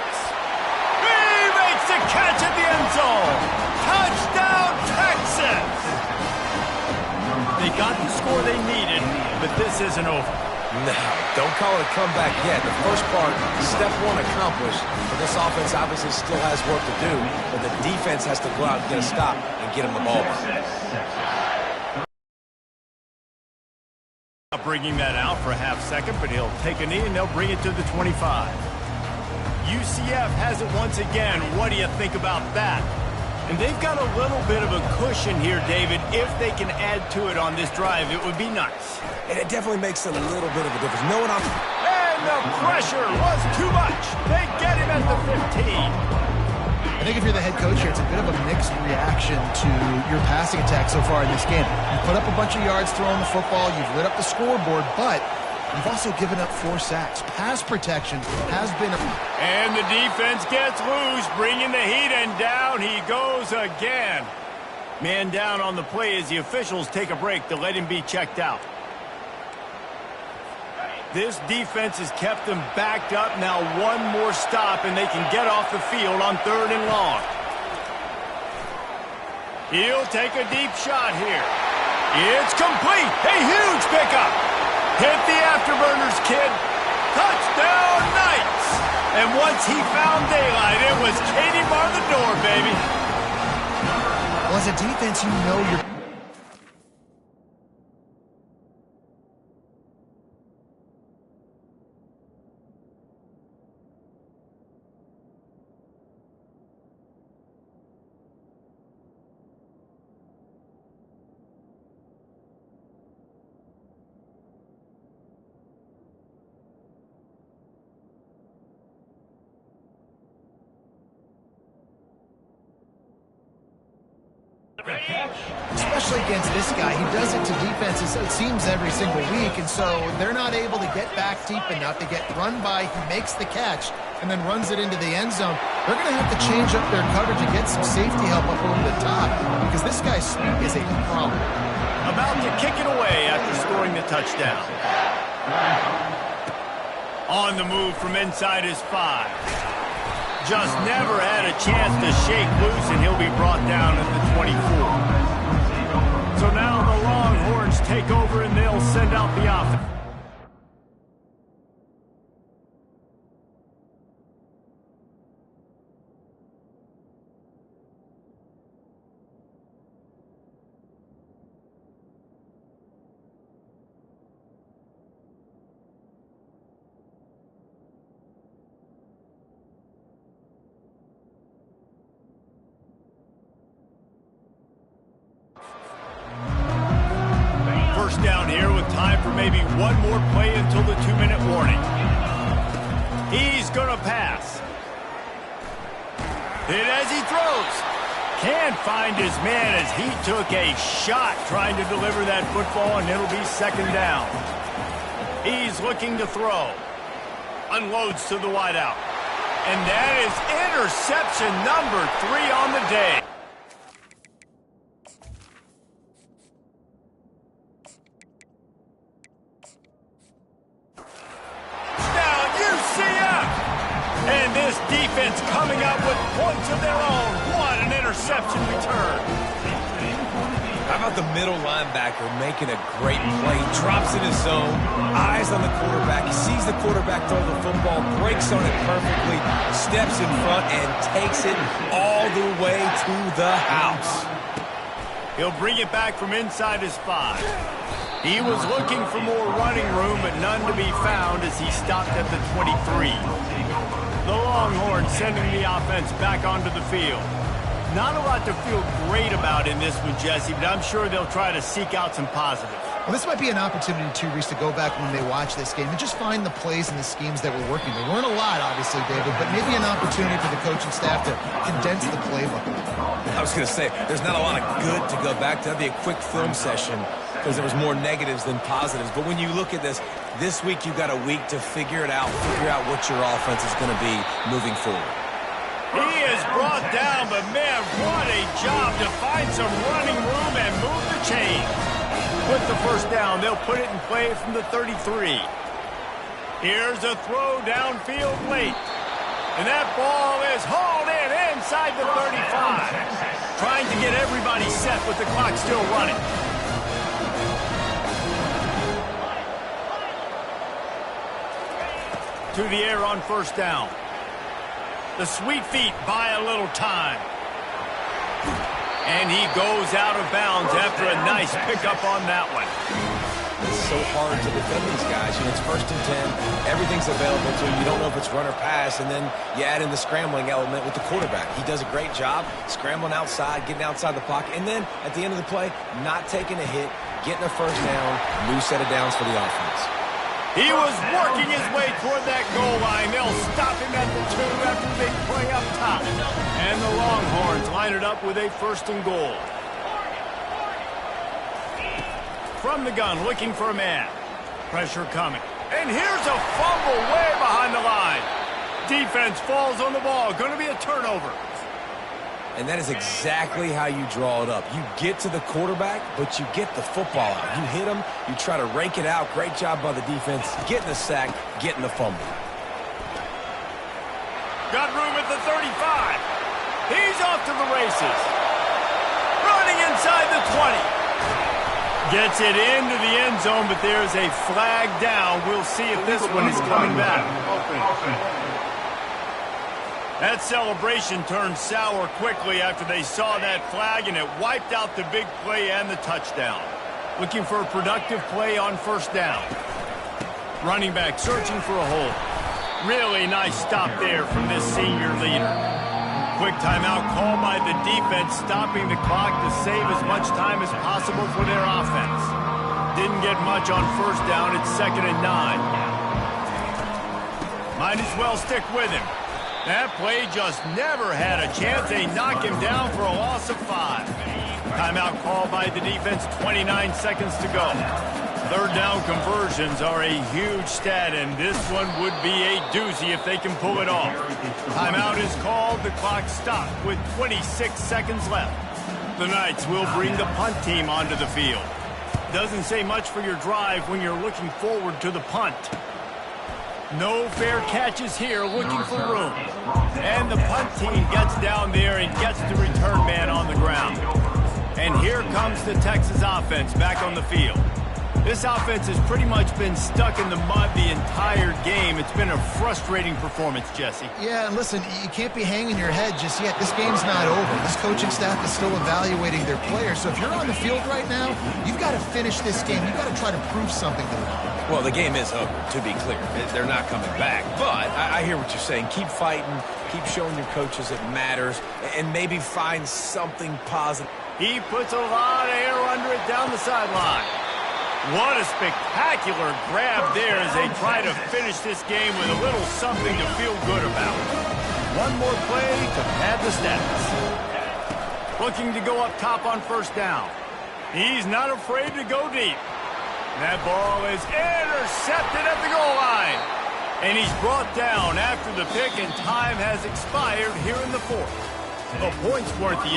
S1: makes the catch at the end zone. Touchdown, Texas! They got the score they needed, but this isn't over.
S2: No, don't call it a comeback yet. The first part, step 1 accomplished. But this offense obviously still has work to do. But the defense has to go out and get a stop and get him the ball back.
S1: Bringing that out for a half second, but he'll take a knee and they'll bring it to the 25. UCF has it once again. What do you think about that? And they've got a little bit of a cushion here, David. If they can add to it on this drive, it would be nice.
S2: And it definitely makes a little bit of a difference. Knowing
S1: And the pressure was too much. They get him at the 15.
S3: I think if you're the head coach here, it's a bit of a mixed reaction to your passing attack so far in this game. You put up a bunch of yards throwing the football, you've lit up the scoreboard, but you've also given up 4 sacks. Pass protection has been
S1: And the defense gets loose, bringing the heat, and down he goes again. Man down on the play as the officials take a break to let him be checked out. This defense has kept them backed up. Now one more stop, and they can get off the field on 3rd and long. He'll take a deep shot here. It's complete. A huge pickup. Hit the afterburners, kid. Touchdown, Knights. And once he found daylight, it was Katie bar the door, baby.
S3: Well, as a defense, you know you're Especially against this guy. He does it to defenses, it seems, every single week, and so they're not able to get back deep enough to get run by. He makes the catch and then runs it into the end zone. They're going to have to change up their coverage and get some safety help up over the top because this guy's speed is a problem.
S1: About to kick it away after scoring the touchdown. On the move from inside his 5. Just never had a chance to shake loose, and he'll be brought down at the 24. So now the Longhorns take over, and they'll send out the offense. First down here with time for maybe one more play until the 2-minute warning. He's going to pass. Hit as he throws. Can't find his man as he took a shot trying to deliver that football, and it'll be second down. He's looking to throw. Unloads to the wideout. And that is interception number 3 on the day. And this defense coming up with points of their own. What an interception return.
S2: How about the middle linebacker making a great play? Drops in his zone, eyes on the quarterback. He sees the quarterback throw the football, breaks on it perfectly, steps in front, and takes it all the way to the house.
S1: He'll bring it back from inside his 5. He was looking for more running room, but none to be found as he stopped at the 23. The Longhorns sending the offense back onto the field. Not a lot to feel great about in this one, Jesse, but I'm sure they'll try to seek out some positives.
S3: Well, this might be an opportunity, too, Reese, to go back when they watch this game and just find the plays and the schemes that were working. There weren't a lot, obviously, David, but maybe an opportunity for the coaching staff to condense the playbook.
S2: I was going to say, there's not a lot of good to go back to. That'd be a quick film session because there was more negatives than positives. But when you look at this week you've got a week to figure it out, figure out what your offense is going to be moving forward.
S1: He is brought down, but man, what a job to find some running room and move the chain. With the first down, they'll put it in play from the 33. Here's a throw downfield late. And that ball is hauled in inside the 35. Trying to get everybody set with the clock still running. To the air on first down. The sweet feet buy a little time. And he goes out of bounds after a nice pickup on that one.
S2: It's so hard to defend these guys. You know, it's 1st and 10. Everything's available to you. You don't know if it's run or pass. And then you add in the scrambling element with the quarterback. He does a great job scrambling outside, getting outside the pocket. And then at the end of the play, not taking a hit, getting a first down, new set of downs for the offense.
S1: He was working his way toward that goal line. They'll stop him at the 2 after the big play up top. And the Longhorns line it up with a 1st and goal. From the gun, looking for a man. Pressure coming. And here's a fumble way behind the line. Defense falls on the ball. Going to be a turnover.
S2: And that is exactly how you draw it up. You get to the quarterback, but you get the football out. You hit him, you try to rake it out. Great job by the defense, getting the sack, getting the fumble.
S1: Got room at the 35. He's off to the races. Running inside the 20. Gets it into the end zone, but there's a flag down. We'll see if this one is coming back. That celebration turned sour quickly after they saw that flag, and it wiped out the big play and the touchdown. Looking for a productive play on first down. Running back searching for a hole. Really nice stop there from this senior leader. Quick timeout call by the defense, stopping the clock to save as much time as possible for their offense. Didn't get much on first down. It's 2nd and 9. Might as well stick with him. That play just never had a chance. They knock him down for a loss of 5. Timeout called by the defense, 29 seconds to go. Third down conversions are a huge stat, and this one would be a doozy if they can pull it off. Timeout is called. The clock stopped with 26 seconds left. The Knights will bring the punt team onto the field. Doesn't say much for your drive when you're looking forward to the punt. No fair catches here, looking for room. And the punt team gets down there and gets the return man on the ground. And here comes the Texas offense back on the field. This offense has pretty much been stuck in the mud the entire game. It's been a frustrating performance, Jesse.
S3: Yeah, and listen, you can't be hanging your head just yet. This game's not over. This coaching staff is still evaluating their players. So if you're on the field right now, you've got to finish this game. You've got to try to prove something to them.
S2: Well, the game is over, to be clear. They're not coming back. But I hear what you're saying. Keep fighting. Keep showing your coaches it matters. And maybe find something positive.
S1: He puts a lot of air under it down the sideline. What a spectacular grab there as they try to finish this game with a little something to feel good about. One more play to pad the stats. Looking to go up top on first down. He's not afraid to go deep. That ball is intercepted at the goal line. And he's brought down after the pick, and time has expired here in the fourth. The points weren't the issue.